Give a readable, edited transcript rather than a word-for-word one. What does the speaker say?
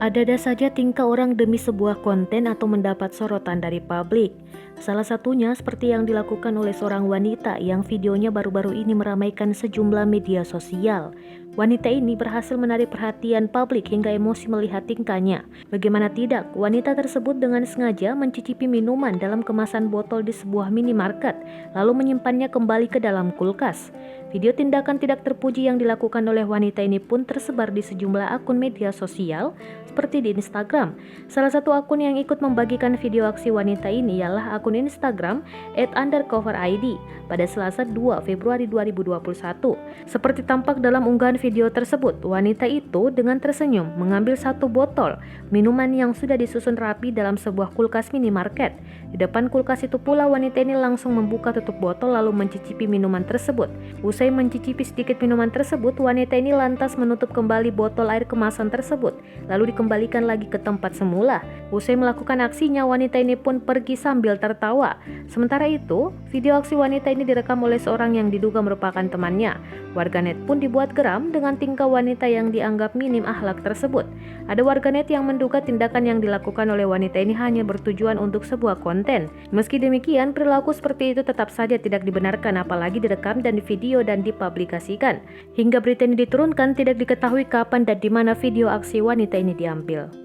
Ada-ada saja tingkah orang demi sebuah konten atau mendapat sorotan dari publik. Salah satunya seperti yang dilakukan oleh seorang wanita yang videonya baru-baru ini meramaikan sejumlah media sosial. Wanita ini berhasil menarik perhatian publik hingga emosi melihat tingkahnya. Bagaimana tidak, wanita tersebut dengan sengaja mencicipi minuman dalam kemasan botol di sebuah minimarket, lalu menyimpannya kembali ke dalam kulkas. Video tindakan tidak terpuji yang dilakukan oleh wanita ini pun tersebar di sejumlah akun media sosial seperti di Instagram. Salah satu akun yang ikut membagikan video aksi wanita ini ialah akun Instagram @undercoverid pada Selasa 2 Februari 2021. Seperti tampak dalam unggahan video tersebut, wanita itu dengan tersenyum mengambil satu botol minuman yang sudah disusun rapi dalam sebuah kulkas minimarket. Di depan kulkas itu pula wanita ini langsung membuka tutup botol lalu mencicipi minuman tersebut. Usai mencicipi sedikit minuman tersebut, wanita ini lantas menutup kembali botol air kemasan tersebut, lalu dikembalikan lagi ke tempat semula. Usai melakukan aksinya, wanita ini pun pergi sambil tertawa. Sementara itu, video aksi wanita ini direkam oleh seorang yang diduga merupakan temannya. Warganet pun dibuat geram dengan tingkah wanita yang dianggap minim akhlak tersebut. Ada warganet yang menduga tindakan yang dilakukan oleh wanita ini hanya bertujuan untuk sebuah konten. Meski demikian, perilaku seperti itu tetap saja tidak dibenarkan, apalagi direkam dan video dan dipublikasikan. Hingga berita ini diturunkan, tidak diketahui kapan dan di mana video aksi wanita ini diambil.